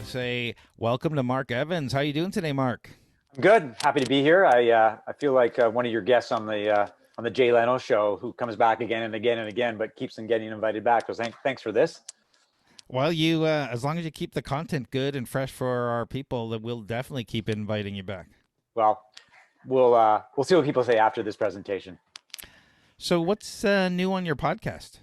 to say welcome to Mark Evans. How you doing today, Mark? Good. Happy to be here. I feel like one of your guests on the Jay Leno show, who comes back again and again and again, but keeps on getting invited back. So thanks for this. Well, you as long as you keep the content good and fresh for our people, that we'll definitely keep inviting you back. Well, we'll see what people say after this presentation. So, what's new on your podcast?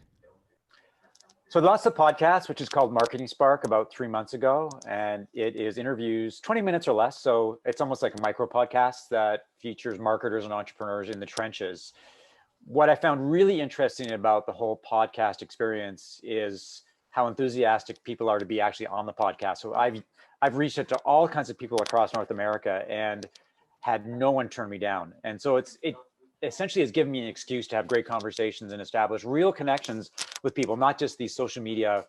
So I launched a podcast, which is called Marketing Spark, about 3 months ago, and it is interviews, 20 minutes or less. So it's almost like a micro podcast that features marketers and entrepreneurs in the trenches. What I found really interesting about the whole podcast experience is how enthusiastic people are to be actually on the podcast. So I've reached out to all kinds of people across North America and had no one turn me down. And so it essentially has given me an excuse to have great conversations and establish real connections with people, not just these social media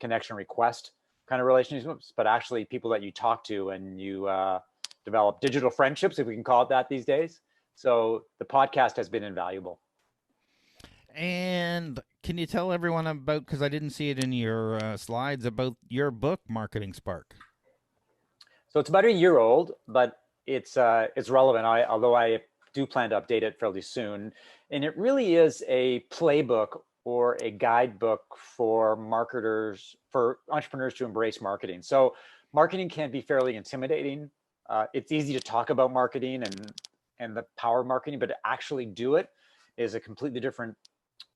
connection request kind of relationships, but actually people that you talk to and you develop digital friendships, if we can call it that these days. So the podcast has been invaluable. And can you tell everyone about, because I didn't see it in your slides, about your book, Marketing Spark? So it's about a year old, but it's relevant. Although I do plan to update it fairly soon, and it really is a playbook or a guidebook for marketers, for entrepreneurs to embrace marketing. So marketing can be fairly intimidating. It's easy to talk about marketing and the power of marketing, but to actually do it is a completely different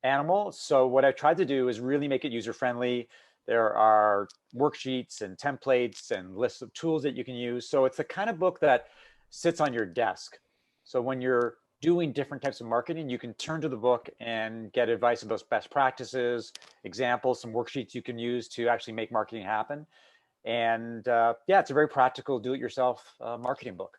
animal. So what I tried to do is really make it user friendly. There are worksheets and templates and lists of tools that you can use. So it's the kind of book that sits on your desk. So when you're doing different types of marketing, you can turn to the book and get advice about best practices, examples, some worksheets you can use to actually make marketing happen. And yeah, it's a very practical do-it-yourself marketing book.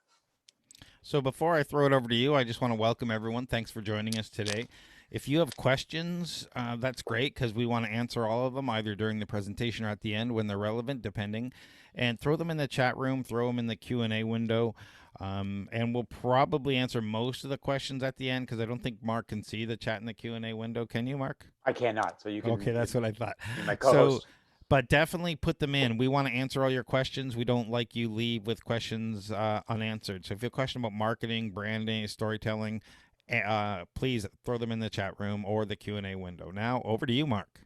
So before I throw it over to you, I just want to welcome everyone. Thanks for joining us today. If you have questions, that's great because we want to answer all of them either during the presentation or at the end when they're relevant, depending. And throw them in the chat room, throw them in the Q&A window. And we'll probably answer most of the questions at the end because I don't think Mark can see the chat in the Q&A window. Can you, Mark? I cannot, so you can. Okay, that's what I thought. Be my So, co-host. but definitely put them in. We want to answer all your questions. We don't like you leave with questions unanswered. So if you have a question about marketing, branding, storytelling, please throw them in the chat room or the Q&A window. Now over to you, Mark.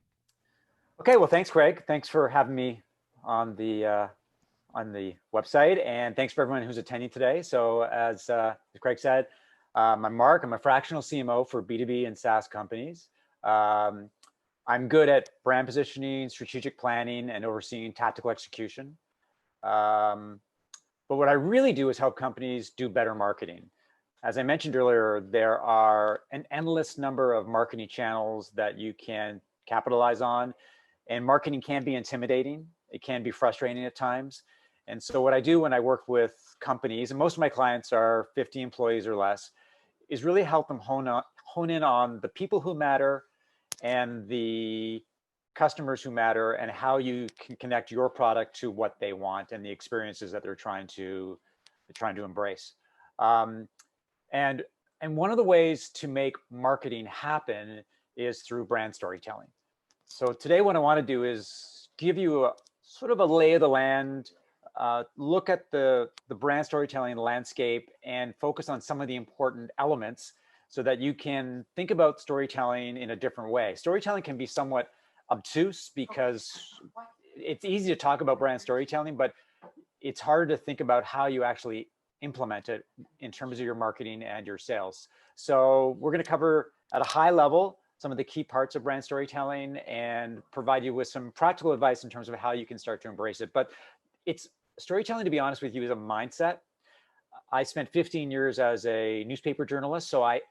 Okay, well, thanks, Craig. Thanks for having me on the website, and thanks for everyone who's attending today. So as Craig said, I'm Mark. I'm a fractional CMO for B2B and SaaS companies. I'm good at brand positioning, strategic planning, and overseeing tactical execution. But what I really do is help companies do better marketing. As I mentioned earlier, there are an endless number of marketing channels that you can capitalize on, and marketing can be intimidating. It can be frustrating at times. And so what I do when I work with companies, and most of my clients are 50 employees or less, is really help them hone in on the people who matter and the customers who matter, and how you can connect your product to what they want and the experiences that they're trying to embrace. Um, and one of the ways to make marketing happen is through brand storytelling. So today what I want to do is give you a sort of a lay of the land, look at the brand storytelling landscape and focus on some of the important elements so that you can think about storytelling in a different way. Storytelling can be somewhat obtuse because it's easy to talk about brand storytelling, but it's hard to think about how you actually implement it in terms of your marketing and your sales. So we're going to cover at a high level some of the key parts of brand storytelling and provide you with some practical advice in terms of how you can start to embrace it. But it's storytelling, to be honest with you, is a mindset. I spent 15 years as a newspaper journalist, so I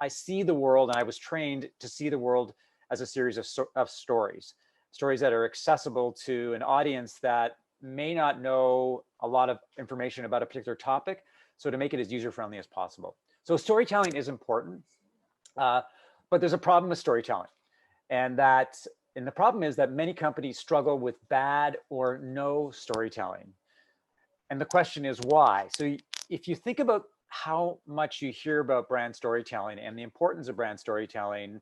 see the world, and I was trained to see the world as a series of stories that are accessible to an audience that may not know a lot of information about a particular topic, so to make it as user-friendly as possible. So storytelling is important, but there's a problem with storytelling, and the problem is that many companies struggle with bad or no storytelling. And the question is why? So if you think about how much you hear about brand storytelling and the importance of brand storytelling,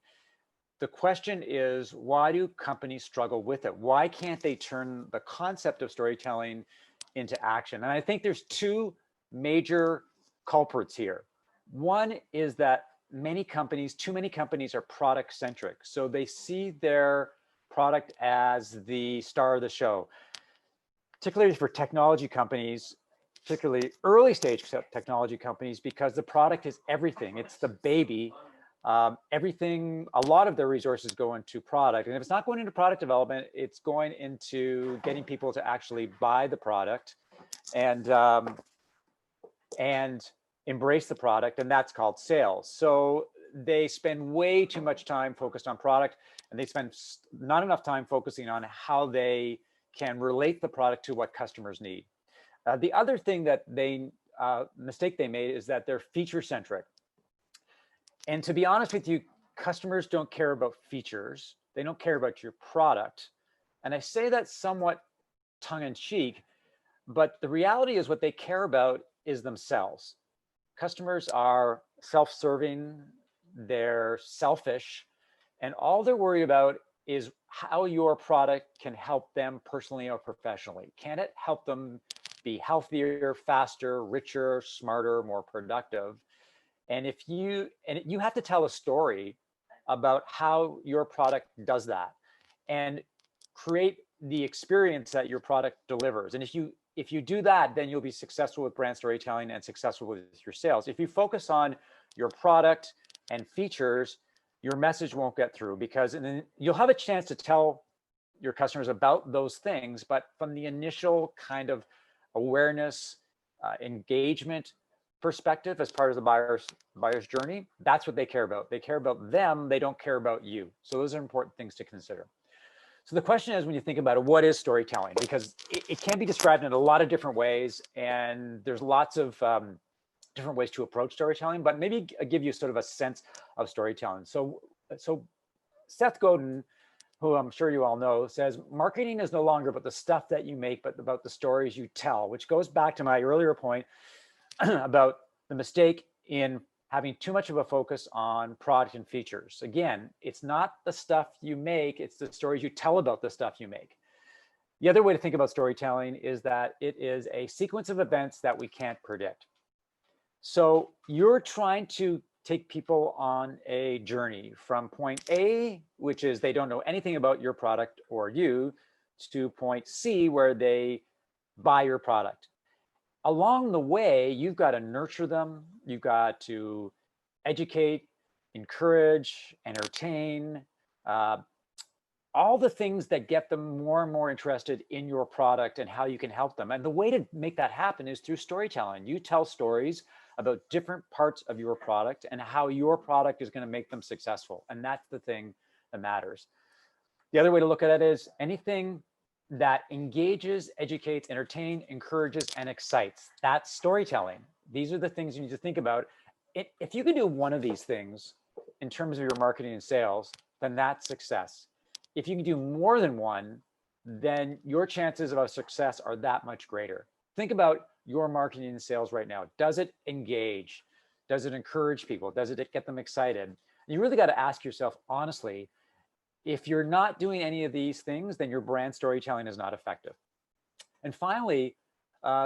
the question is, why do companies struggle with it? Why can't they turn the concept of storytelling into action? And I think there's two major culprits here. One is that too many companies are product centric. So they see their product as the star of the show, particularly for technology companies, particularly early stage technology companies, because the product is everything. It's the baby. Everything, a lot of their resources go into product. And if it's not going into product development, it's going into getting people to actually buy the product and embrace the product. And that's called sales. So they spend way too much time focused on product, and they spend not enough time focusing on how they can relate the product to what customers need. The other thing that mistake they made is that they're feature centric. And to be honest with you, customers don't care about features. They don't care about your product. And I say that somewhat tongue in cheek, but the reality is what they care about is themselves. Customers are self-serving, they're selfish, and all they're worried about is how your product can help them personally or professionally. Can it help them be healthier, faster, richer, smarter, more productive? And you have to tell a story about how your product does that and create the experience that your product delivers. And if you do that, then you'll be successful with brand storytelling and successful with your sales. If you focus on your product and features, your message won't get through, because then you'll have a chance to tell your customers about those things, but from the initial kind of awareness, engagement perspective as part of the buyer's journey, that's what they care about. They care about them, they don't care about you. So those are important things to consider. So the question is, when you think about it, what is storytelling? Because it can be described in a lot of different ways, and there's lots of different ways to approach storytelling, but maybe I'll give you sort of a sense of storytelling. So Seth Godin, who I'm sure you all know, says marketing is no longer about the stuff that you make, but about the stories you tell, which goes back to my earlier point about the mistake in having too much of a focus on product and features. Again, it's not the stuff you make, it's the stories you tell about the stuff you make. The other way to think about storytelling is that it is a sequence of events that we can't predict. So you're trying to take people on a journey from point A, which is they don't know anything about your product or you, to point C, where they buy your product. Along the way, you've got to nurture them. You've got to educate, encourage, entertain, all the things that get them more and more interested in your product and how you can help them. And the way to make that happen is through storytelling. You tell stories about different parts of your product and how your product is going to make them successful. And that's the thing that matters. The other way to look at it is anything that engages, educates, entertains, encourages, and excites. That's storytelling. These are the things you need to think about. If you can do one of these things in terms of your marketing and sales, then that's success. If you can do more than one, then your chances of success are that much greater. Think about your marketing and sales right now. Does it engage? Does it encourage people? Does it get them excited? And you really got to ask yourself honestly, if you're not doing any of these things, then your brand storytelling is not effective. And finally,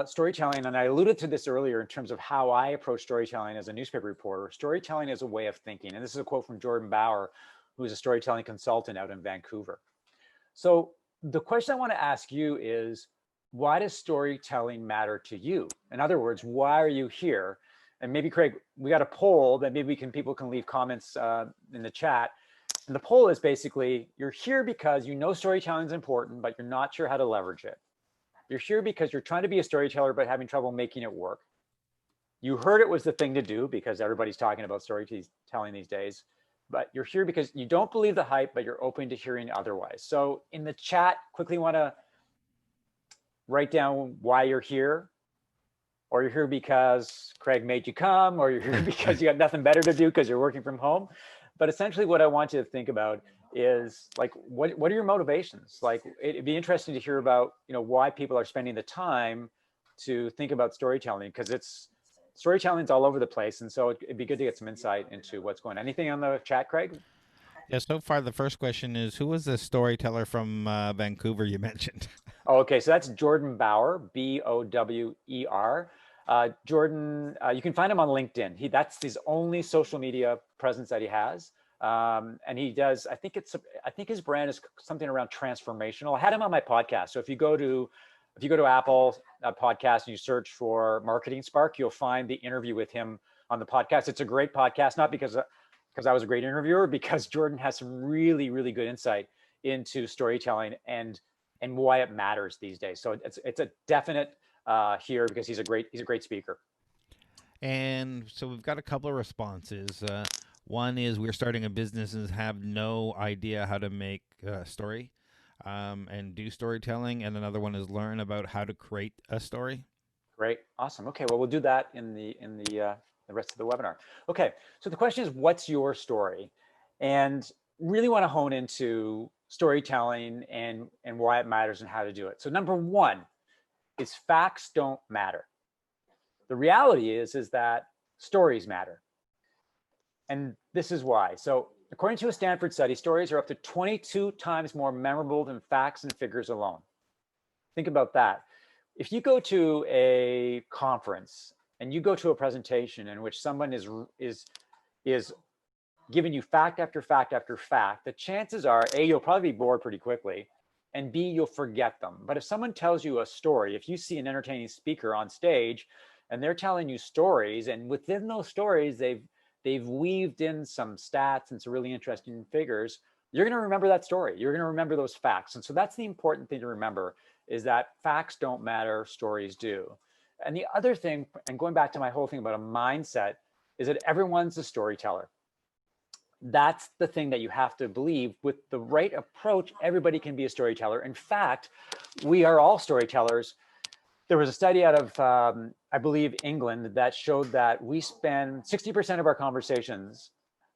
storytelling, and I alluded to this earlier in terms of how I approach storytelling as a newspaper reporter. Storytelling is a way of thinking. And this is a quote from Jordan Bauer, who is a storytelling consultant out in Vancouver. So the question I want to ask you is, why does storytelling matter to you? In other words, why are you here? And maybe, Craig, we got a poll that maybe people can leave comments in the chat. And the poll is basically, you're here because you know storytelling is important, but you're not sure how to leverage it. You're here because you're trying to be a storyteller, but having trouble making it work. You heard it was the thing to do because everybody's talking about storytelling these days, but you're here because you don't believe the hype, but you're open to hearing otherwise. So in the chat, quickly want to write down why you're here, or you're here because Craig made you come, or you're here because you got nothing better to do because you're working from home. But essentially what I want you to think about is like, what are your motivations? Like, it'd be interesting to hear about, why people are spending the time to think about storytelling, because storytelling's all over the place. And so it'd be good to get some insight into what's going on. Anything on the chat, Craig? Yeah, so far the first question is, who was the storyteller from Vancouver you mentioned? Oh, okay, so that's Jordan Bower, Bower. Jordan, you can find him on LinkedIn. That's his only social media presence that he has. And he does, I think his brand is something around transformational. I had him on my podcast. So if you go to Apple podcast and you search for Marketing Spark, you'll find the interview with him on the podcast. It's a great podcast, not because I was a great interviewer, because Jordan has some really, really good insight into storytelling and why it matters these days. So it's a definite here, because he's a great speaker. And so we've got a couple of responses. One is we're starting a business and have no idea how to make a story and do storytelling. And another one is learn about how to create a story. Great, awesome. Okay, well, we'll do that in the rest of the webinar. Okay, so the question is, what's your story? And really want to hone into storytelling and why it matters and how to do it. So number one is facts don't matter. The reality is that stories matter. And this is why. So according to a Stanford study, stories are up to 22 times more memorable than facts and figures alone. Think about that. If you go to a conference and you go to a presentation in which someone is giving you fact after fact after fact, the chances are, A, you'll probably be bored pretty quickly, and B, you'll forget them. But if someone tells you a story, if you see an entertaining speaker on stage and they're telling you stories, and within those stories they've weaved in some stats and some really interesting figures, you're going to remember that story. You're going to remember those facts. And so that's the important thing to remember, is that facts don't matter, stories do. And the other thing, and going back to my whole thing about a mindset, is that everyone's a storyteller. That's the thing that you have to believe. With the right approach, everybody can be a storyteller. In fact, we are all storytellers. There was a study out of, I believe, England, that showed that we spend 60% of our conversations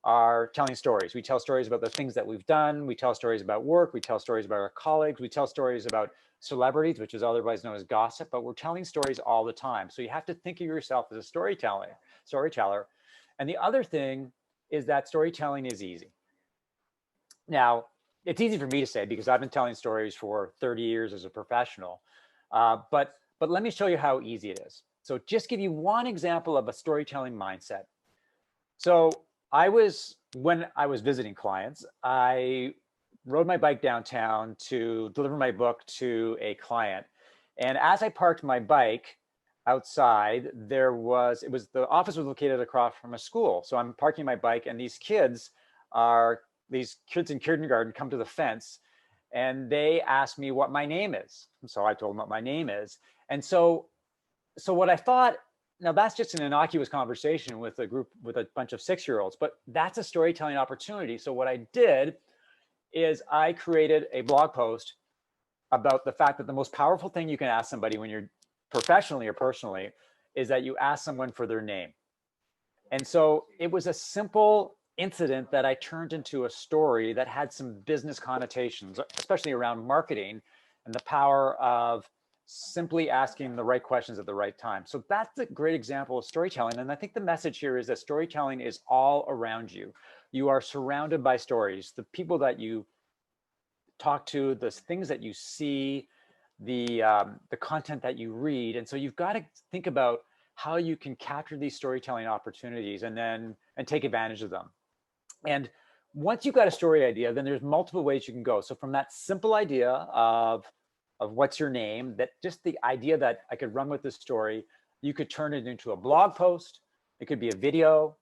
are telling stories. We tell stories about the things that we've done. We tell stories about work. We tell stories about our colleagues. We tell stories about celebrities, which is otherwise known as gossip, but we're telling stories all the time. So you have to think of yourself as a storyteller. And the other thing is that storytelling is easy. Now, it's easy for me to say because I've been telling stories for 30 years as a professional, but let me show you how easy it is. So just give you one example of a storytelling mindset. So when I was visiting clients, I rode my bike downtown to deliver my book to a client. And as I parked my bike outside, the office was located across from a school. So I'm parking my bike, and these kids in kindergarten come to the fence, and they asked me what my name is. So I told them what my name is. And so what I thought, now that's just an innocuous conversation with a bunch of 6-year-olds, but that's a storytelling opportunity. So what I did is I created a blog post about the fact that the most powerful thing you can ask somebody when you're professionally or personally is that you ask someone for their name. And so it was a simple incident that I turned into a story that had some business connotations, especially around marketing and the power of simply asking the right questions at the right time. So that's a great example of storytelling. And I think the message here is that storytelling is all around you. You are surrounded by stories. The people that you talk to, the things that you see, the content that you read. And so you've got to think about how you can capture these storytelling opportunities and take advantage of them. And once you've got a story idea, then there's multiple ways you can go. So from that simple idea of what's your name, that just the idea that I could run with this story, you could turn it into a blog post. It could be a video,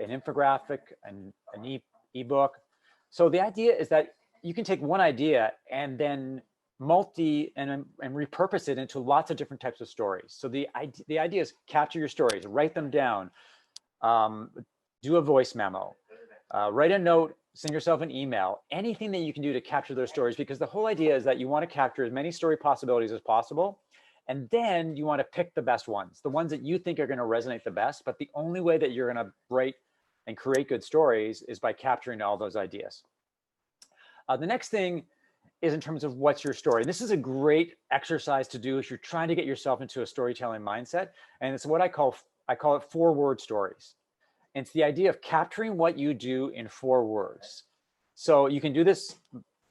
an infographic, an ebook. So the idea is that you can take one idea and then and repurpose it into lots of different types of stories. So the idea is capture your stories, write them down, do a voice memo, write a note, send yourself an email, anything that you can do to capture those stories, because the whole idea is that you want to capture as many story possibilities as possible. And then you want to pick the best ones, the ones that you think are going to resonate the best. But the only way that you're going to write and create good stories is by capturing all those ideas. The next thing is in terms of what's your story. This is a great exercise to do if you're trying to get yourself into a storytelling mindset. And it's what I call it 4-word stories. And it's the idea of capturing what you do in 4 words. So you can do this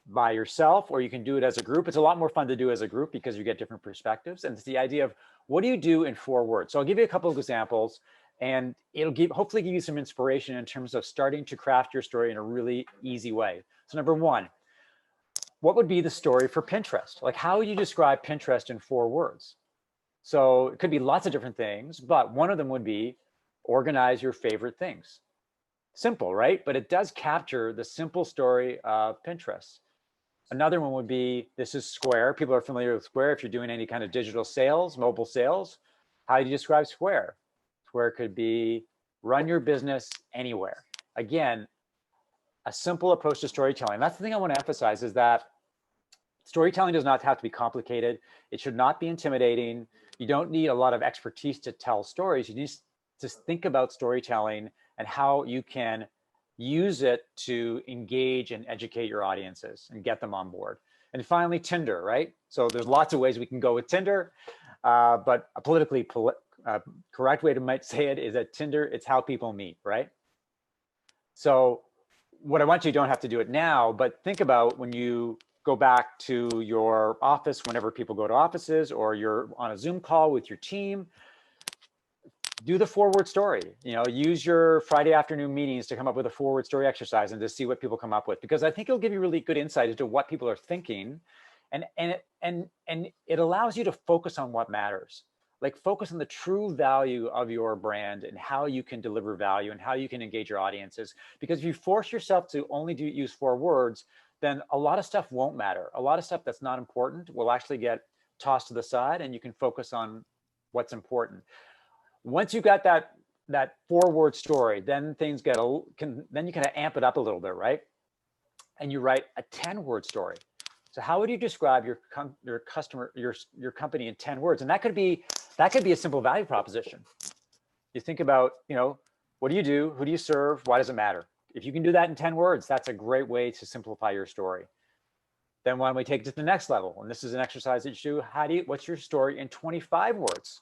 by yourself, or you can do it as a group. It's a lot more fun to do as a group because you get different perspectives. And it's the idea of, what do you do in 4 words? So I'll give you a couple of examples, and it'll hopefully give you some inspiration in terms of starting to craft your story in a really easy way. So number 1, what would be the story for Pinterest? Like, how would you describe Pinterest in 4 words? So it could be lots of different things, but one of them would be organize your favorite things. Simple, right? But it does capture the simple story of Pinterest. Another one would be, this is Square. People are familiar with Square. If you're doing any kind of digital sales, mobile sales, how do you describe Square? Square could be, run your business anywhere. Again, a simple approach to storytelling. That's the thing I want to emphasize, is that storytelling does not have to be complicated. It should not be intimidating. You don't need a lot of expertise to tell stories. You need to think about storytelling and how you can use it to engage and educate your audiences and get them on board. And finally, Tinder, right? So there's lots of ways we can go with Tinder, but a politically correct way to might say it is that Tinder, it's how people meet, right? So what I want you don't have to do it now, but think about when you go back to your office, whenever people go to offices, or you're on a Zoom call with your team, do the 4-word story. Use your Friday afternoon meetings to come up with a 4-word story exercise and to see what people come up with, because I think it'll give you really good insight into what people are thinking, and it allows you to focus on what matters. Like, focus on the true value of your brand and how you can deliver value and how you can engage your audiences. Because if you force yourself to only use 4 words, then a lot of stuff won't matter. A lot of stuff that's not important will actually get tossed to the side, and you can focus on what's important. Once you got that 4-word story, then things then you kind of amp it up a little bit, right? And you write a 10-word story. So how would you describe your company in 10 words? And that could be a simple value proposition. You think about, what do you do? Who do you serve? Why does it matter? If you can do that in 10 words, that's a great way to simplify your story. Then why don't we take it to the next level? And this is an exercise that you do. What's your story in 25 words?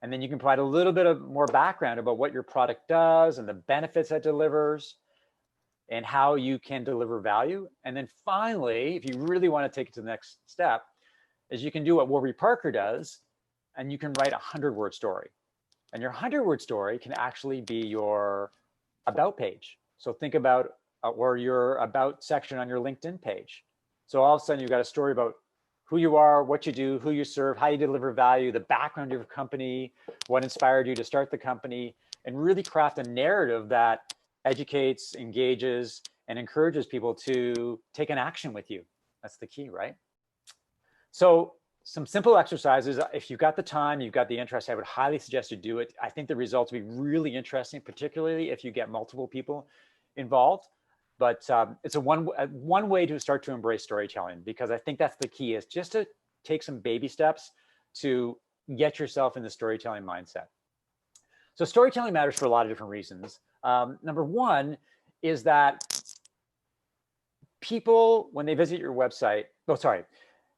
And then you can provide a little bit of more background about what your product does and the benefits it delivers and how you can deliver value. And then finally, if you really want to take it to the next step, is you can do what Warby Parker does, and you can write a 100-word story. And your 100-word story can actually be your about page. So think about, or your about section on your LinkedIn page. So all of a sudden you've got a story about who you are, what you do, who you serve, how you deliver value, the background of your company, what inspired you to start the company, and really craft a narrative that educates, engages, and encourages people to take an action with you. That's the key, right? So some simple exercises. If you've got the time, you've got the interest, I would highly suggest you do it. I think the results will be really interesting, particularly if you get multiple people involved. But it's one way to start to embrace storytelling, because I think that's the key, is just to take some baby steps to get yourself in the storytelling mindset. So storytelling matters for a lot of different reasons. Number one is that people, when they visit your website,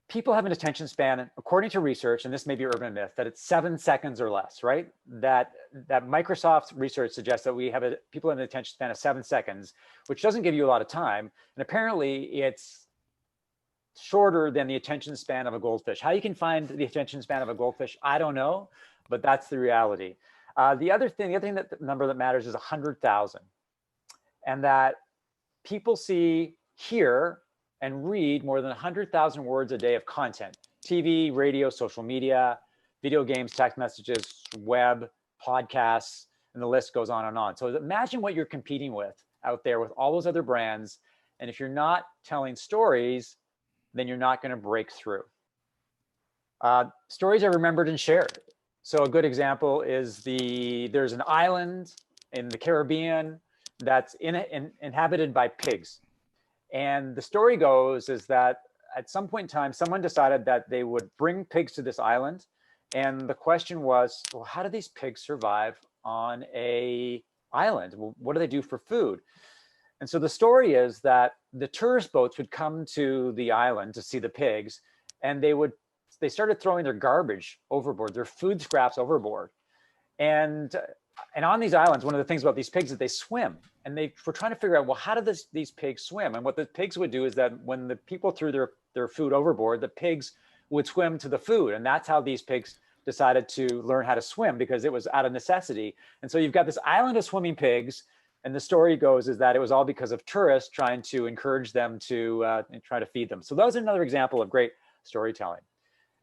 people have an attention span, according to research, and this may be urban myth, that it's 7 seconds or less, right? That Microsoft research suggests that people have an attention span of 7 seconds, which doesn't give you a lot of time. And apparently it's shorter than the attention span of a goldfish. How you can find the attention span of a goldfish, I don't know, but that's the reality. The other thing that the number that matters is 100,000, and that people hear and read more than 100,000 words a day of content: TV, radio, social media, video games, text messages, web, podcasts, and the list goes on and on. So imagine what you're competing with out there with all those other brands. And if you're not telling stories, then you're not going to break through. Stories are remembered and shared. So a good example is there's an island in the Caribbean that's inhabited by pigs. And the story goes is that at some point in time, someone decided that they would bring pigs to this island. And the question was, well, how do these pigs survive on an island? Well, what do they do for food? And so the story is that the tourist boats would come to the island to see the pigs, and they started throwing their garbage overboard, their food scraps overboard. And And on these islands, one of the things about these pigs is they swim, and they were trying to figure out, well, how do these pigs swim? And what the pigs would do is that when the people threw their food overboard, the pigs would swim to the food. And that's how these pigs decided to learn how to swim, because it was out of necessity. And so you've got this island of swimming pigs. And the story goes is that it was all because of tourists trying to encourage them to try to feed them. So that was another example of great storytelling.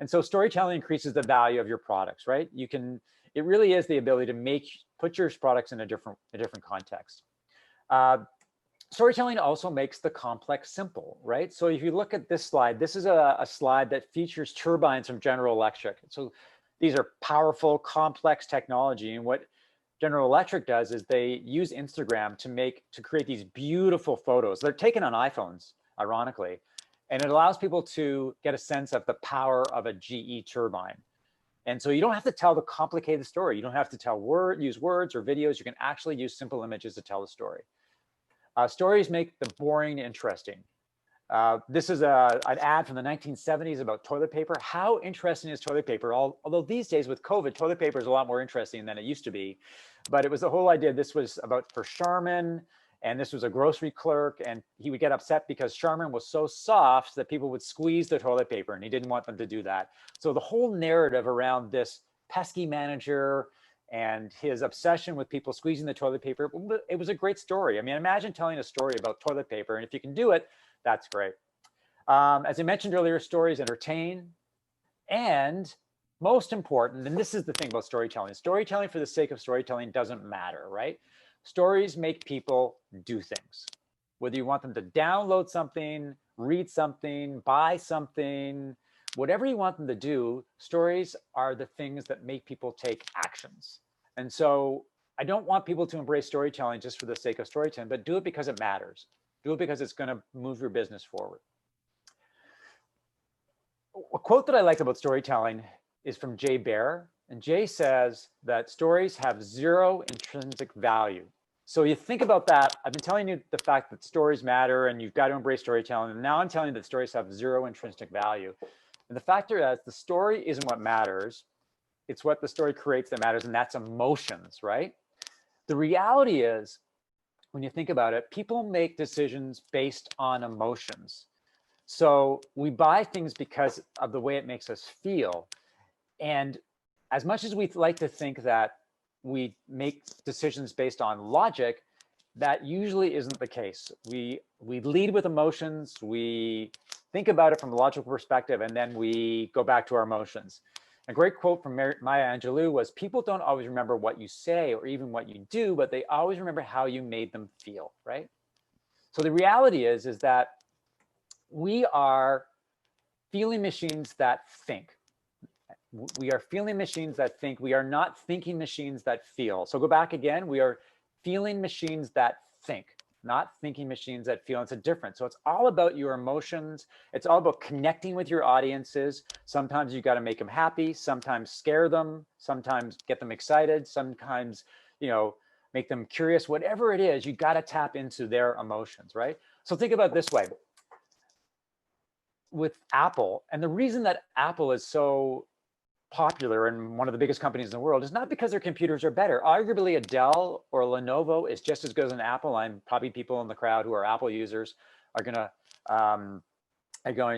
And so storytelling increases the value of your products, right? It really is the ability to put your products in a different context. Storytelling also makes the complex simple, right? So if you look at this slide, this is a slide that features turbines from General Electric. So these are powerful, complex technology. And what General Electric does is they use Instagram to create these beautiful photos. They're taken on iPhones, ironically, and it allows people to get a sense of the power of a GE turbine. And so you don't have to tell the complicated story. You don't have to use words or videos. You can actually use simple images to tell the story. Stories make the boring interesting. This is an ad from the 1970s about toilet paper. How interesting is toilet paper? Although these days with COVID, toilet paper is a lot more interesting than it used to be. But it was the whole idea. This was for Charmin, and this was a grocery clerk, and he would get upset because Charmin was so soft that people would squeeze the toilet paper, and he didn't want them to do that. So the whole narrative around this pesky manager and his obsession with people squeezing the toilet paper, it was a great story. I mean, imagine telling a story about toilet paper, and if you can do it, that's great. As I mentioned earlier, stories entertain, and most important, and this is the thing about storytelling for the sake of storytelling doesn't matter, right? Stories make people do things. Whether you want them to download something, read something, buy something, whatever you want them to do, stories are the things that make people take actions. And so I don't want people to embrace storytelling just for the sake of storytelling, but do it because it matters. Do it because it's going to move your business forward. A quote that I like about storytelling is from Jay Baer. And Jay says that stories have zero intrinsic value. So you think about that. I've been telling you the fact that stories matter and you've got to embrace storytelling. And now I'm telling you that stories have zero intrinsic value. And the factor is the story isn't what matters. It's what the story creates that matters, and that's emotions, right? The reality is, when you think about it, people make decisions based on emotions. So we buy things because of the way it makes us feel. And as much as we like to think that we make decisions based on logic, that usually isn't the case. We lead with emotions, we think about it from a logical perspective, and then we go back to our emotions. A great quote from Maya Angelou was, people don't always remember what you say or even what you do, but they always remember how you made them feel, right? So the reality is that we are feeling machines that think. We are feeling machines that think. We are not thinking machines that feel. So go back again. We are feeling machines that think, not thinking machines that feel. It's a difference. So it's all about your emotions. It's all about connecting with your audiences. Sometimes you got to make them happy. Sometimes scare them. Sometimes get them excited. Sometimes, make them curious. Whatever it is, you got to tap into their emotions, right? So think about it this way. With Apple, and the reason that Apple is so popular and one of the biggest companies in the world is not because their computers are better. Arguably a Dell or a Lenovo is just as good as an Apple. I'm probably people in the crowd who are Apple users are going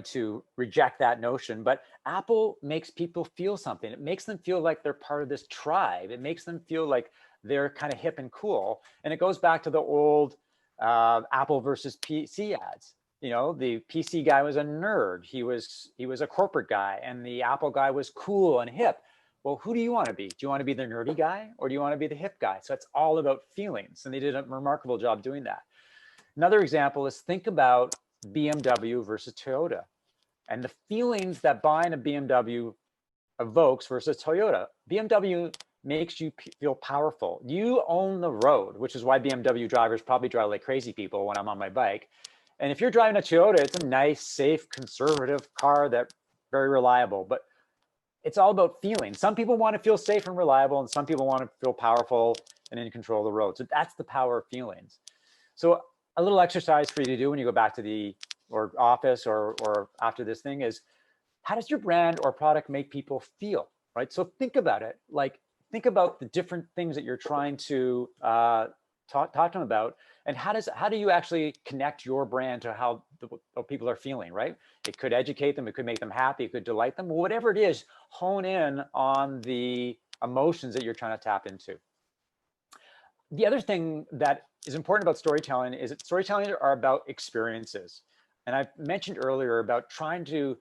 to reject that notion, but Apple makes people feel something. It makes them feel like they're part of this tribe. It makes them feel like they're kind of hip and cool. And it goes back to the old Apple versus PC ads. The PC guy was a nerd. He was a corporate guy, and the Apple guy was cool and hip. Well, who do you want to be? Do you want to be the nerdy guy, or do you want to be the hip guy? So it's all about feelings, and they did a remarkable job doing that. Another example is think about BMW versus Toyota, and the feelings that buying a BMW evokes versus Toyota. BMW makes you feel powerful. You own the road, which is why BMW drivers probably drive like crazy people when I'm on my bike. And if you're driving a Toyota, it's a nice, safe, conservative car that's very reliable, but it's all about feeling. Some people want to feel safe and reliable, and some people want to feel powerful and in control of the road. So that's the power of feelings. So a little exercise for you to do when you go back to the office or after this thing is, how does your brand or product make people feel, right? So think about it. think about the different things that you're trying to talk to them about, and how do you actually connect your brand to how people are feeling, right? It could educate them, it could make them happy, it could delight them, whatever it is, hone in on the emotions that you're trying to tap into. The other thing that is important about storytelling is that storytelling are about experiences. And I mentioned earlier about trying to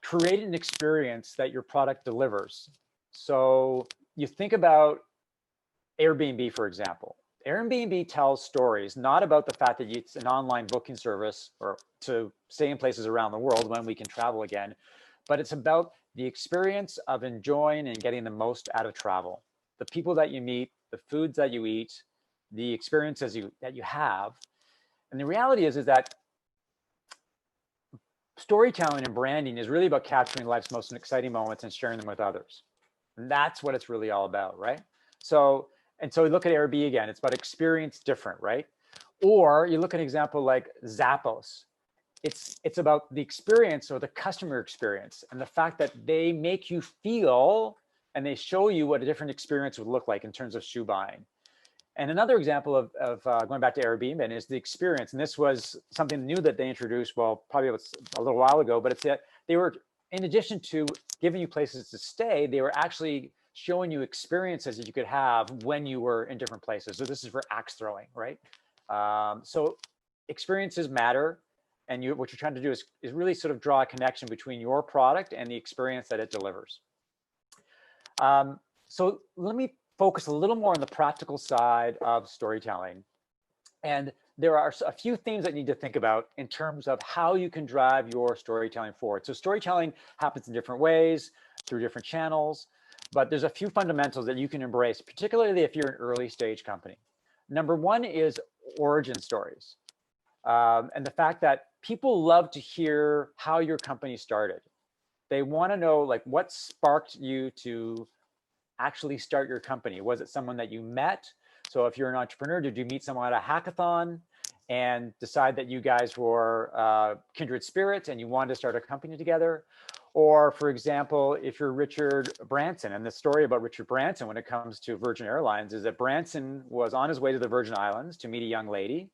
create an experience that your product delivers. So you think about Airbnb, for example. Airbnb tells stories not about the fact that it's an online booking service or to stay in places around the world when we can travel again, but it's about the experience of enjoying and getting the most out of travel. The people that you meet, the foods that you eat, the experiences that you have. And the reality is that storytelling and branding is really about capturing life's most exciting moments and sharing them with others. And that's what it's really all about, right? So we look at Airbnb again, it's about experience different, right? Or you look at an example like Zappos. It's about the experience or the customer experience and the fact that they make you feel and they show you what a different experience would look like in terms of shoe buying. And another example of going back to Airbnb is the experience. And this was something new that they introduced, well, probably a little while ago, but it's that they were, in addition to giving you places to stay, they were actually showing you experiences that you could have when you were in different places. So this is for axe throwing, right? So experiences matter. And what you're trying to do is really sort of draw a connection between your product and the experience that it delivers. So let me focus a little more on the practical side of storytelling. And there are a few things that you need to think about in terms of how you can drive your storytelling forward. So storytelling happens in different ways through different channels, but there's a few fundamentals that you can embrace, particularly if you're an early stage company. Number one is origin stories. And the fact that people love to hear how your company started. They want to know, like, what sparked you to actually start your company? Was it someone that you met? So if you're an entrepreneur, did you meet someone at a hackathon and decide that you guys were kindred spirits and you wanted to start a company together? Or for example, if you're Richard Branson, and the story about Richard Branson when it comes to Virgin Airlines is that Branson was on his way to the Virgin Islands to meet a young lady,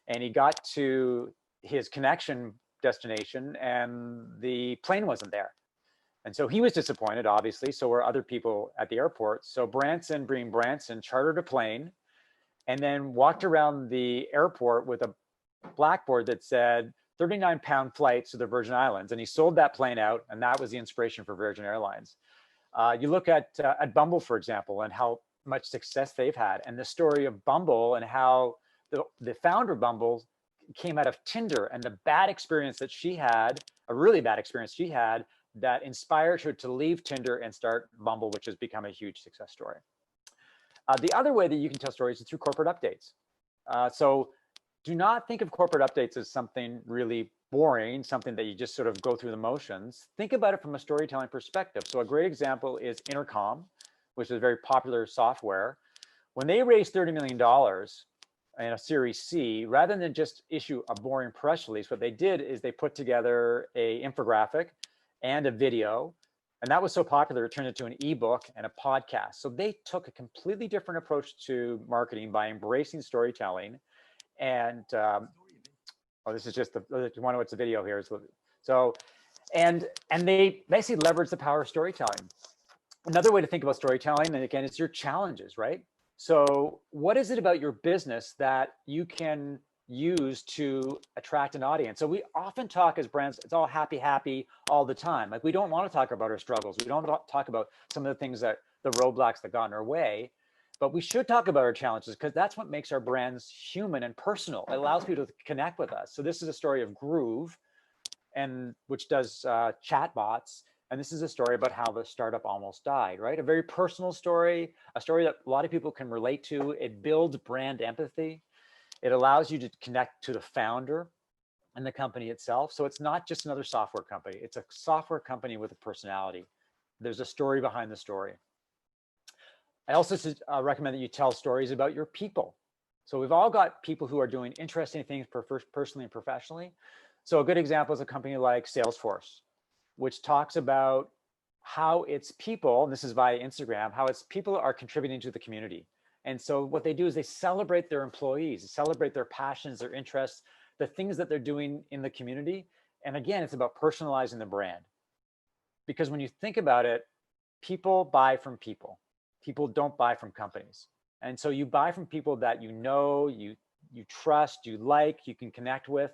and he got to his connection destination and the plane wasn't there. And so he was disappointed, obviously. So were other people at the airport. So Branson, being Branson, chartered a plane and then walked around the airport with a blackboard that said 39-pound flights to the Virgin Islands. And he sold that plane out. And that was the inspiration for Virgin Airlines. You look at Bumble, for example, and how much success they've had. And the story of Bumble and how the founder of Bumble came out of Tinder and the bad experience that she had, a really bad experience she had, that inspired her to leave Tinder and start Bumble, which has become a huge success story. The other way that you can tell stories is through corporate updates. So do not think of corporate updates as something really boring, something that you just sort of go through the motions. Think about it from a storytelling perspective. So a great example is Intercom, which is a very popular software. When they raised $30 million in a Series C, rather than just issue a boring press release, what they did is they put together an infographic and a video. And that was so popular, it turned into an ebook and a podcast. So they took a completely different approach to marketing by embracing storytelling. And this is just you want to know what's the video here. So, and they basically leverage the power of storytelling. Another way to think about storytelling, and again, it's your challenges, right? So what is it about your business that you can use to attract an audience? So we often talk as brands, it's all happy all the time. Like, we don't want to talk about our struggles. We don't talk about some of the things that the roadblocks that got in our way, but we should talk about our challenges because that's what makes our brands human and personal. It allows people to connect with us. So this is a story of Groove, and which does chat bots. And this is a story about how the startup almost died, right? A very personal story, a story that a lot of people can relate to. It builds brand empathy. It allows you to connect to the founder and the company itself. So it's not just another software company. It's a software company with a personality. There's a story behind the story. I also recommend that you tell stories about your people. So we've all got people who are doing interesting things personally and professionally. So a good example is a company like Salesforce, which talks about how its people, and this is via Instagram, how its people are contributing to the community. And so what they do is they celebrate their employees, they celebrate their passions, their interests, the things that they're doing in the community. And again, it's about personalizing the brand. Because when you think about it, people buy from people. People don't buy from companies. And so you buy from people that you know, you trust, you like, you can connect with.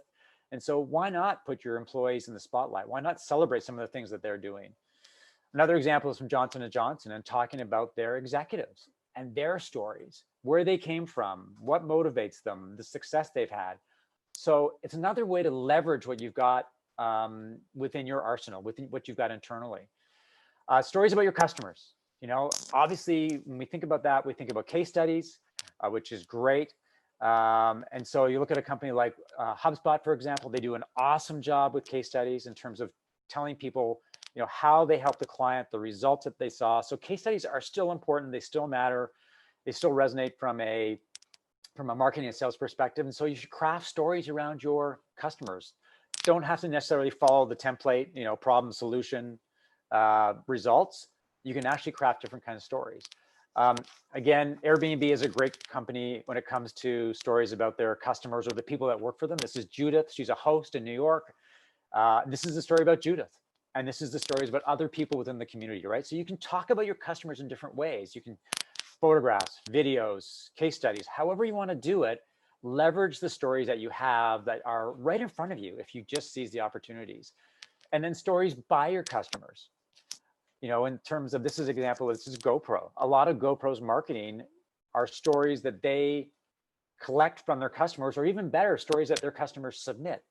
And so why not put your employees in the spotlight? Why not celebrate some of the things that they're doing? Another example is from Johnson & Johnson and talking about their executives and their stories, where they came from, what motivates them, the success they've had. So it's another way to leverage what you've got within your arsenal, within what you've got internally. Stories about your customers. Obviously, when we think about that, we think about case studies, which is great. And so you look at a company like HubSpot, for example, they do an awesome job with case studies in terms of telling people, how they helped the client, the results that they saw. So case studies are still important. They still matter. They still resonate from a marketing and sales perspective. And so you should craft stories around your customers. Don't have to necessarily follow the template, problem, solution, results. You can actually craft different kinds of stories. Again, Airbnb is a great company when it comes to stories about their customers or the people that work for them. This is Judith. She's a host in New York. This is a story about Judith. And this is the stories about other people within the community, right? So you can talk about your customers in different ways. You can photographs, videos, case studies, however you want to do it, leverage the stories that you have that are right in front of you if you just seize the opportunities. And then stories by your customers. In terms of, this is an example, this is GoPro. A lot of GoPro's marketing are stories that they collect from their customers, or even better, stories that their customers submit.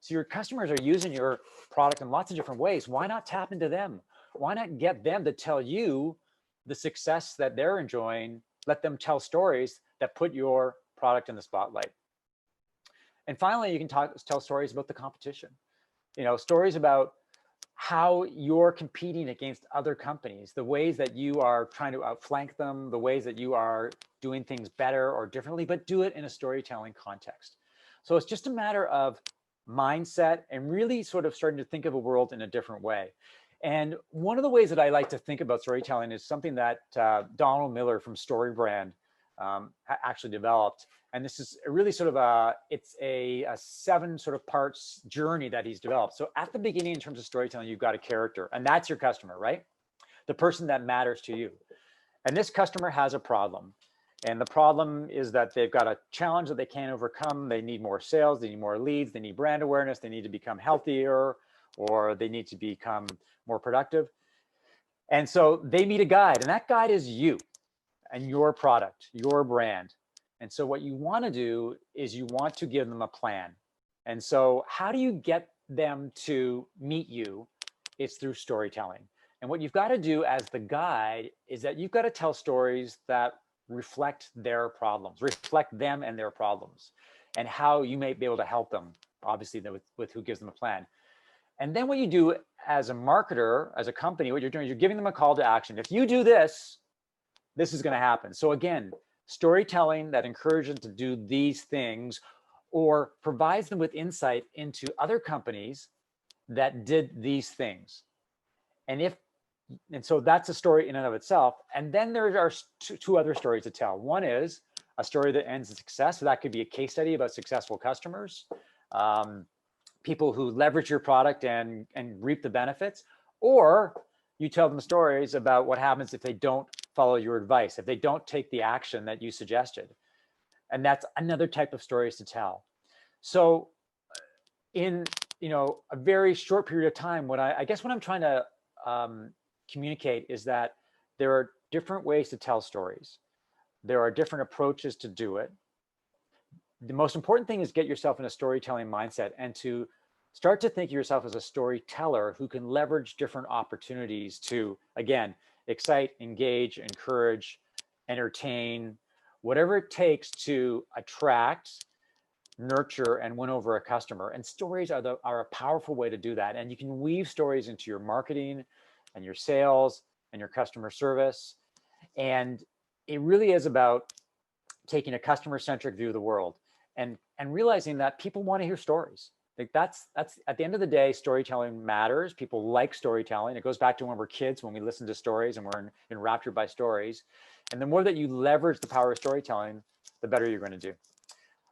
So your customers are using your product in lots of different ways. Why not tap into them? Why not get them to tell you the success that they're enjoying? Let them tell stories that put your product in the spotlight. And finally, you can tell stories about the competition. Stories about how you're competing against other companies, the ways that you are trying to outflank them, the ways that you are doing things better or differently, but do it in a storytelling context. So it's just a matter of mindset and really sort of starting to think of a world in a different way. And one of the ways that I like to think about storytelling is something that Donald Miller from StoryBrand actually developed. And this is really sort of it's a 7 sort of parts journey that he's developed. So at the beginning, in terms of storytelling, you've got a character, and that's your customer, right? The person that matters to you. And this customer has a problem. And the problem is that they've got a challenge that they can't overcome. They need more sales, they need more leads, they need brand awareness, they need to become healthier, or they need to become more productive. And so they meet a guide, and that guide is you and your product, your brand. And so what you want to do is you want to give them a plan. And so how do you get them to meet you? It's through storytelling. And what you've got to do as the guide is that you've got to tell stories that reflect their problems, reflect them and their problems, and how you may be able to help them, obviously, with who gives them a plan. And then what you do as a marketer, as a company, what you're doing is you're giving them a call to action. If you do this, this is going to happen. So again, storytelling that encourages them to do these things or provides them with insight into other companies that did these things. And so that's a story in and of itself. And then there are two other stories to tell. One is a story that ends in success. So that could be a case study about successful customers, people who leverage your product and reap the benefits. Or you tell them stories about what happens if they don't follow your advice, if they don't take the action that you suggested. And that's another type of stories to tell. So in a very short period of time, what I guess what I'm trying to communicate is that there are different ways to tell stories. There are different approaches to do it. The most important thing is get yourself in a storytelling mindset and to start to think of yourself as a storyteller who can leverage different opportunities to, again, excite, engage, encourage, entertain, whatever it takes to attract, nurture, and win over a customer. And stories are a powerful way to do that. And you can weave stories into your marketing and your sales and your customer service. And it really is about taking a customer-centric view of the world and realizing that people want to hear stories. Like that's at the end of the day, storytelling matters. People like storytelling. It goes back to when we're kids, when we listen to stories and we're enraptured by stories. And the more that you leverage the power of storytelling, the better you're going to do.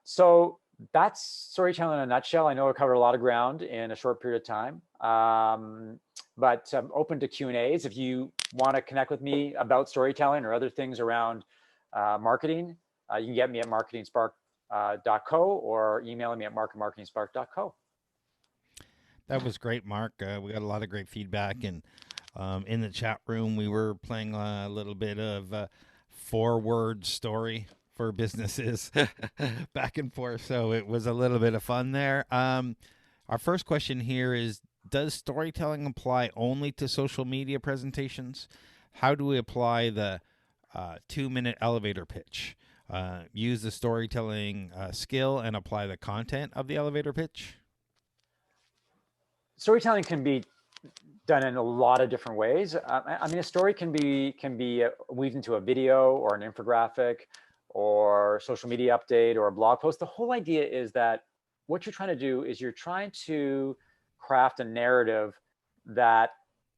So that's storytelling in a nutshell. I know I covered a lot of ground in a short period of time, but I'm open to Q&As. If you want to connect with me about storytelling or other things around marketing, you can get me at marketingspark.co or email me at mark@marketingspark.co. That was great, Mark. We got a lot of great feedback, and in the chat room, we were playing a little bit of four-word story for businesses back and forth. So it was a little bit of fun there. Our first question here is, does storytelling apply only to social media presentations? How do we apply the 2-minute elevator pitch? Use the storytelling skill and apply the content of the elevator pitch? Storytelling can be done in a lot of different ways. I mean, a story can be weaved into a video or an infographic or social media update or a blog post. The whole idea is that what you're trying to do is you're trying to craft a narrative that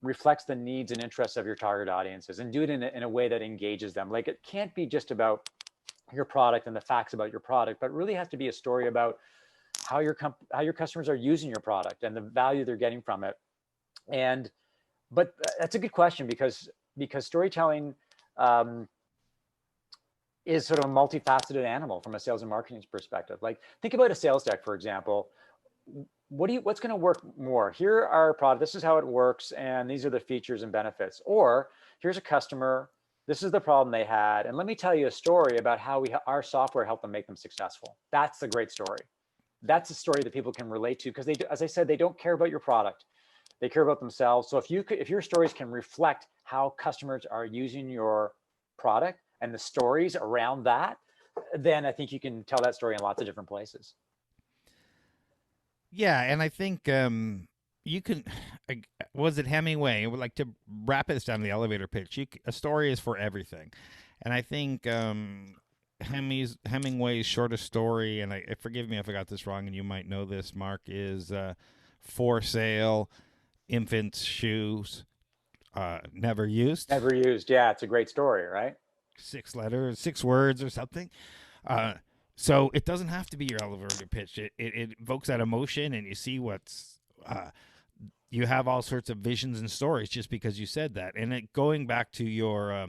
reflects the needs and interests of your target audiences, and do it in a way that engages them. Like, it can't be just about your product and the facts about your product, but really has to be a story about how your customers are using your product and the value they're getting from it. And but that's a good question, because storytelling is sort of a multifaceted animal from a sales and marketing perspective. Like, think about a sales deck, for example. What's going to work more? Here are our product. This is how it works, and these are the features and benefits. Or here's a customer. This is the problem they had, and let me tell you a story about how our software helped them make them successful. That's a great story. That's a story that people can relate to, because as I said, they don't care about your product. They care about themselves. So if your stories can reflect how customers are using your product and the stories around that, then I think you can tell that story in lots of different places. Yeah, and I think you can. Was it Hemingway? I would like to wrap this down to the elevator pitch. A story is for everything, and I think Hemingway's shortest story, and forgive me if I got this wrong, and you might know this, Mark, is for sale, infants' shoes, never used. Never used. Yeah, it's a great story, right? 6 letters, 6 words, or something. So it doesn't have to be your elevator pitch. It evokes that emotion, and you see what's. You have all sorts of visions and stories just because you said that. And going back to your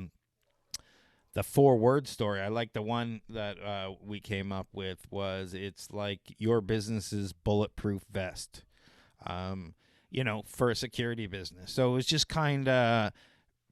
the 4-word story, I like the one that we came up with. It's like your business's bulletproof vest. For a security business. So it was just kind of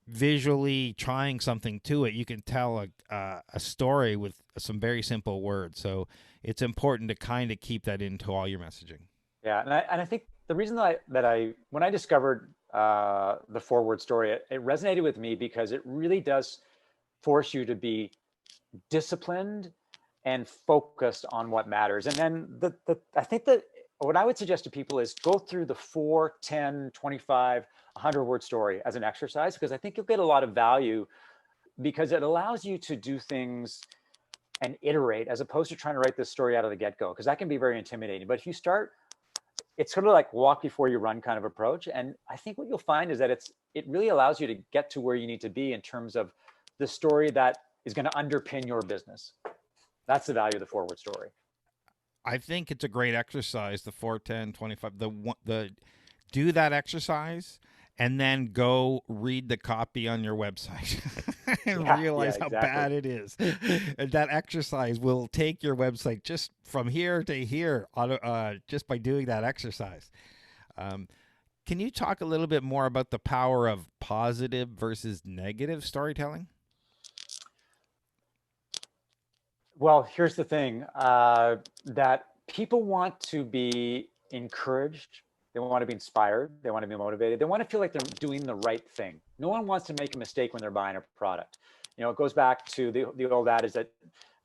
visually trying something to it. You can tell a story with some very simple words. So it's important to kind of keep that into all your messaging. Yeah, and I think the reason that I when I discovered the 4-word story, it resonated with me because it really does force you to be disciplined and focused on what matters. And then I think that what I would suggest to people is go through the 4, 10, 25, 100-word story as an exercise, because I think you'll get a lot of value, because it allows you to do things and iterate, as opposed to trying to write this story out of the get-go, because that can be very intimidating. But if you start, it's sort of like walk before you run kind of approach. And I think what you'll find is that it really allows you to get to where you need to be in terms of the story that is going to underpin your business. That's the value of the 4-word story. I think it's a great exercise, the 4, 10, 25, the do that exercise and then go read the copy on your website and realize how bad it is. And that exercise will take your website just from here to here just by doing that exercise. Can you talk a little bit more about the power of positive versus negative storytelling? Well, here's the thing, that people want to be encouraged. They want to be inspired. They want to be motivated. They want to feel like they're doing the right thing. No one wants to make a mistake when they're buying a product. It goes back to the old adage that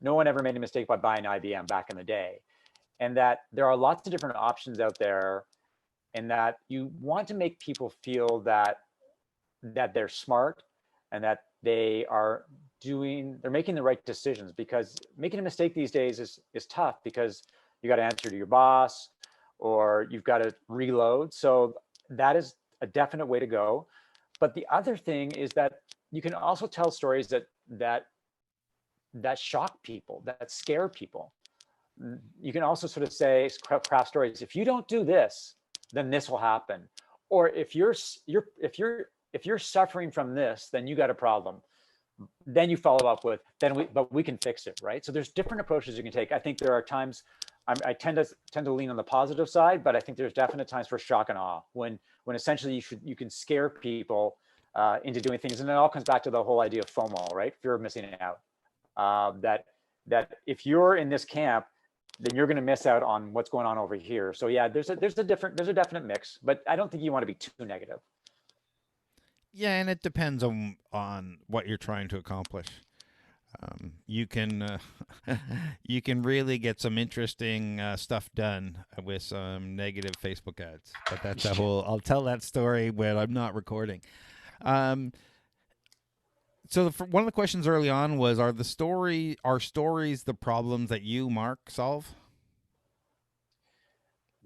no one ever made a mistake by buying IBM back in the day. And that there are lots of different options out there, and that you want to make people feel that they're smart and that they're making the right decisions, because making a mistake these days is tough, because you got to answer to your boss, or you've got to reload. So that is a definite way to go. But the other thing is that you can also tell stories that shock people, that scare people. You can also sort of say, craft stories, if you don't do this, then this will happen. Or if you're suffering from this, then you got a problem. Then you follow up with, but we can fix it, right? So there's different approaches you can take. I think there are times I tend to lean on the positive side, but I think there's definite times for shock and awe when essentially you can scare people into doing things, and it all comes back to the whole idea of FOMO, right? Fear of missing out. That if you're in this camp, then you're going to miss out on what's going on over here. So yeah, there's a definite mix, but I don't think you want to be too negative. Yeah, and it depends on what you're trying to accomplish. You can you can really get some interesting stuff done with some negative Facebook ads, but that's a whole. I'll tell that story when I'm not recording. Um, one of the questions early on was: are stories the problems that you, Mark, solve?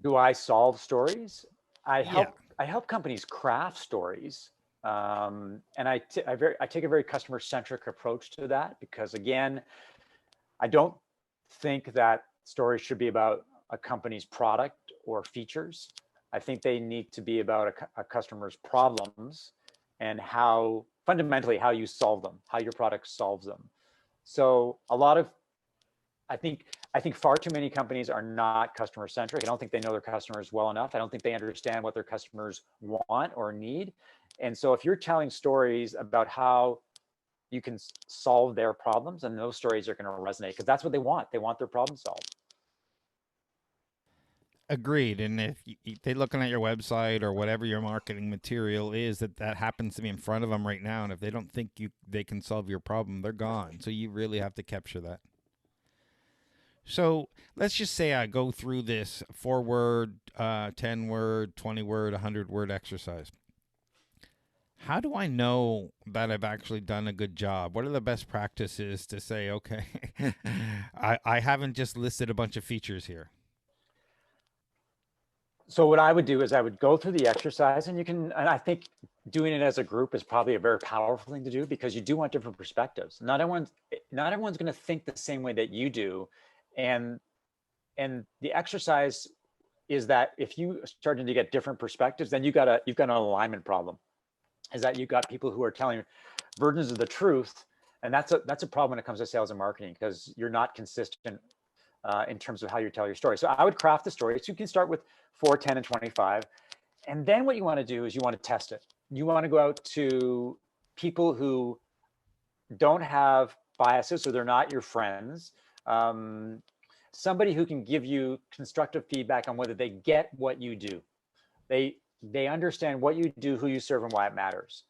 Do I solve stories? I Yeah. help I help companies craft stories, and I take a very customer centric approach to that, because again, I don't think that stories should be about a company's product or features. I think they need to be about a customer's problems and how fundamentally how you solve them, how your product solves them. So a lot of I think I think far too many companies are not customer centric. I don't think they know their customers well enough. I don't think they understand what their customers want or need. And so if you're telling stories about how you can solve their problems, and those stories are going to resonate, because that's what they want. They want their problem solved. Agreed. And if they're looking at your website or whatever your marketing material is, that happens to be in front of them right now, and if they don't think they can solve your problem, they're gone. So you really have to capture that. So let's just say I go through this 4-word, 10-word, 20-word, 100-word exercise. How do I know that I've actually done a good job? What are the best practices to say, okay, I haven't just listed a bunch of features here? So what I would do is I would go through the exercise, and I think doing it as a group is probably a very powerful thing to do, because you do want different perspectives. Not everyone's going to think the same way that you do. And the exercise is that if you starting to get different perspectives, then you've got an alignment problem. Is that you've got people who are telling versions of the truth, and that's a problem when it comes to sales and marketing, because you're not consistent in terms of how you tell your story. So I would craft the story. So you can start with 4, 10, and 25. And then what you want to do is you want to test it. You want to go out to people who don't have biases, so they're not your friends. Somebody who can give you constructive feedback on whether they get what you do. They understand what you do, who you serve, and why it matters.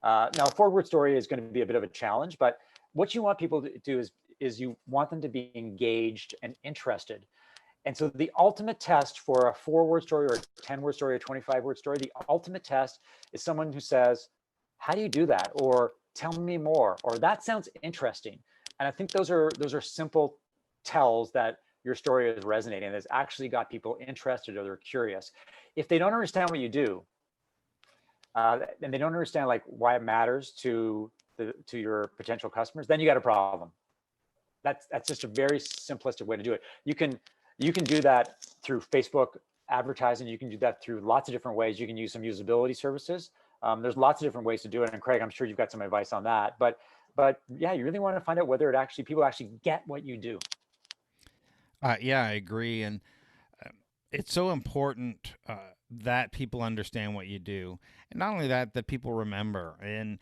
Now, a forward story is going to be a bit of a challenge, but what you want people to do is you want them to be engaged and interested. And so the ultimate test for a 4-word story or a 10-word story or a 25-word story, the ultimate test is someone who says, how do you do that? Or tell me more, or that sounds interesting. And I think those are simple tells that your story is resonating and has actually got people interested, or they're curious. If they don't understand what you do, and they don't understand like why it matters to your potential customers, then you got a problem. That's just a very simplistic way to do it. You can do that through Facebook advertising. You can do that through lots of different ways. You can use some usability services. There's lots of different ways to do it. And Craig, I'm sure you've got some advice on that. But yeah, you really want to find out whether people actually get what you do. Yeah, I agree. And it's so important that people understand what you do. And not only that, that people remember. And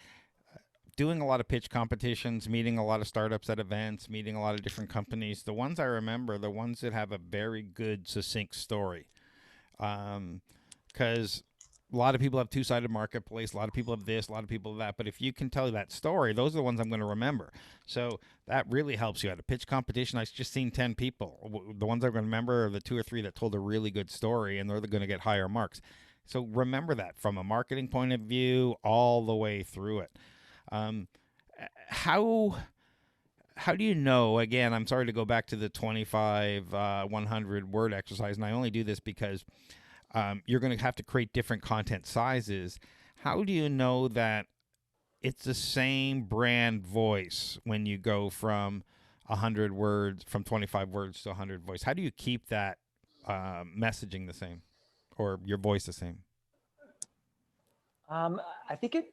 doing a lot of pitch competitions, meeting a lot of startups at events, meeting a lot of different companies, the ones I remember, the ones that have a very good, succinct story. Because a lot of people have two-sided marketplace, a lot of people have this, a lot of people have that. But if you can tell that story, those are the ones I'm going to remember. So that really helps you. At a pitch competition, I've just seen 10 people. The ones I'm going to remember are the 2 or 3 that told a really good story, and they're going to get higher marks. So remember that from a marketing point of view all the way through it. How how do you know? Again, I'm sorry to go back to the 25, 100 word exercise, and I only do this because you're going to have to create different content sizes. How do you know that it's the same brand voice when you go from 100 words, from 25 words to 100 voice? How do you keep that messaging the same, or your voice the same? Um, I think it.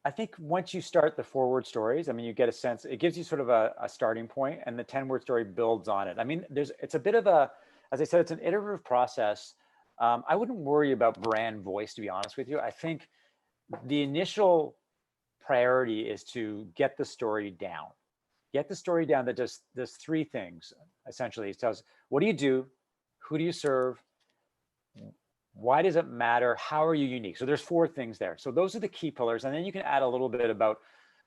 I think once you start the 4-word stories, I mean, you get a sense. It gives you sort of a starting point, and the 10-word story builds on it. I mean, it's a bit of a, as I said, it's an iterative process. I wouldn't worry about brand voice, to be honest with you. I think the initial priority is to get the story down. Get the story down that does 3 things essentially. It tells what do you do, who do you serve, why does it matter, how are you unique. So there's 4 things there. So those are the key pillars, and then you can add a little bit about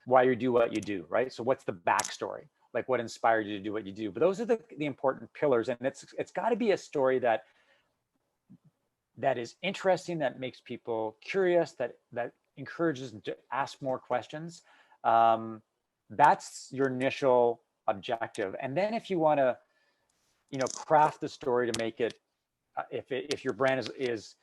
why you do what you do, right? So what's the backstory, like what inspired you to do what you do. But those are the important pillars, and it's got to be a story that is interesting, that makes people curious, that encourages them to ask more questions. um, that's your initial objective. And then if you want to, craft the story to make it, if your brand is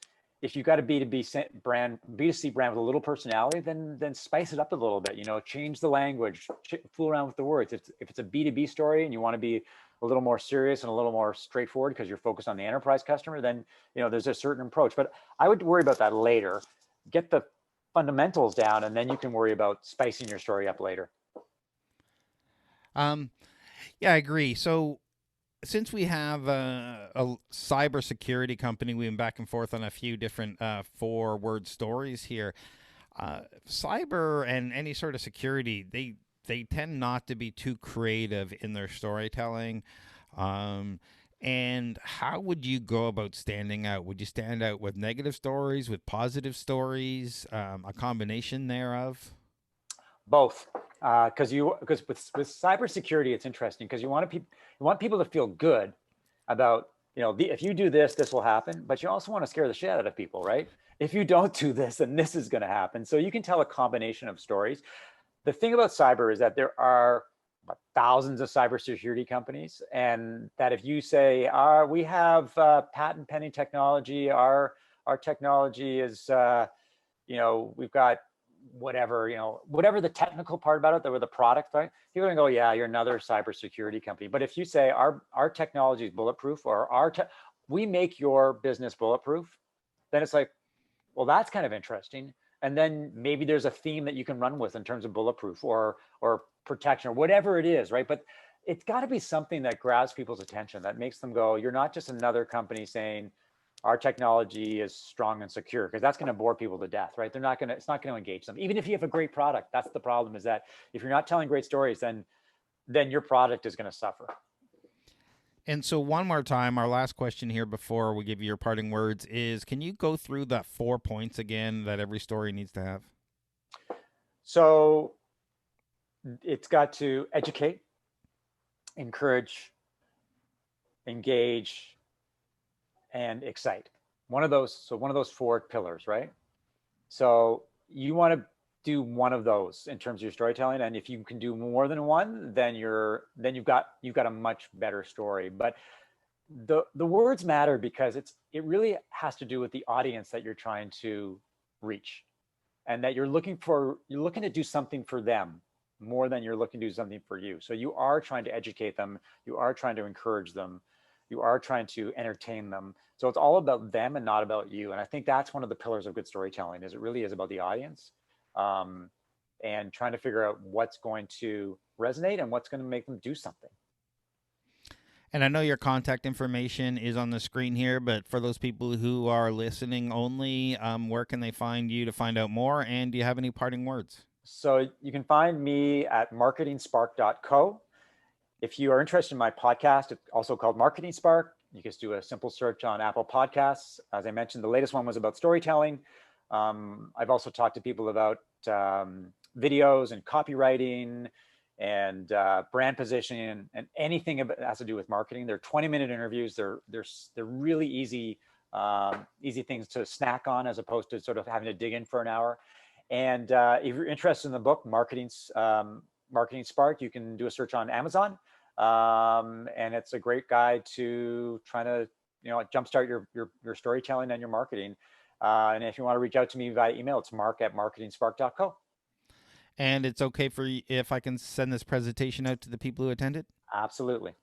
if you've got a B2B brand, B2C brand with a little personality, then spice it up a little bit. Change the language, fool around with the words. If it's a B2B story and you want to be a little more serious and a little more straightforward because you're focused on the enterprise customer, then there's a certain approach. But I would worry about that later. Get the fundamentals down, and then you can worry about spicing your story up later. Um, yeah, I agree. So since we have a cybersecurity company, we've been back and forth on a few different 4-word stories here. Cyber and any sort of security, they tend not to be too creative in their storytelling. Um, and how would you go about standing out? Would you stand out with negative stories, with positive stories, a combination thereof? Both, because with cybersecurity, it's interesting because you want people to feel good about, if you do this, this will happen, but you also want to scare the shit out of people, right? If you don't do this, then this is going to happen. So you can tell a combination of stories. The thing about cyber is that there are thousands of cybersecurity companies, and that if you say, we have patent pending technology, our technology is, we've got whatever the technical part about it, the product, right? People are gonna go, yeah, you're another cybersecurity company. But if you say our technology is bulletproof, or we make your business bulletproof, then it's like, well, that's kind of interesting. And then maybe there's a theme that you can run with in terms of bulletproof or protection or whatever it is, right? But it's got to be something that grabs people's attention, that makes them go, you're not just another company saying our technology is strong and secure, because that's going to bore people to death, right? It's not going to engage them. Even if you have a great product, that's the problem, is that if you're not telling great stories, then your product is going to suffer. And so, one more time, our last question here before we give you your parting words is, can you go through that 4 points again that every story needs to have? So it's got to educate, encourage, engage, and excite. One of those 4 pillars, right? So you want to do one of those in terms of your storytelling, and if you can do more than one, then you've got a much better story. But the words matter, because it really has to do with the audience that you're trying to reach, and that you're looking to do something for them more than you're looking to do something for you. So you are trying to educate them, you are trying to encourage them, you are trying to entertain them. So it's all about them and not about you. And I think that's one of the pillars of good storytelling, is it really is about the audience, um, and trying to figure out what's going to resonate and what's going to make them do something. And I know your contact information is on the screen here, but for those people who are listening only, where can they find you to find out more? And do you have any parting words? So you can find me at marketingspark.co. If you are interested in my podcast, it's also called Marketing Spark. You just do a simple search on Apple Podcasts. As I mentioned, the latest one was about storytelling. I've also talked to people about videos and copywriting and brand positioning and anything that has to do with marketing. They're 20-minute interviews. They're really easy things to snack on, as opposed to sort of having to dig in for an hour. And if you're interested in the book, Marketing Spark, you can do a search on Amazon. And it's a great guide to trying to, jumpstart your storytelling and your marketing. And if you want to reach out to me via email, it's mark@marketingspark.co. And it's okay if I can send this presentation out to the people who attended? Absolutely.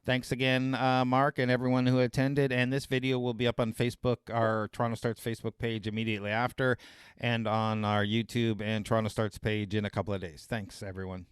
Thanks again, Mark, and everyone who attended. And this video will be up on Facebook, our Toronto Starts Facebook page immediately after, and on our YouTube and Toronto Starts page in a couple of days. Thanks, everyone.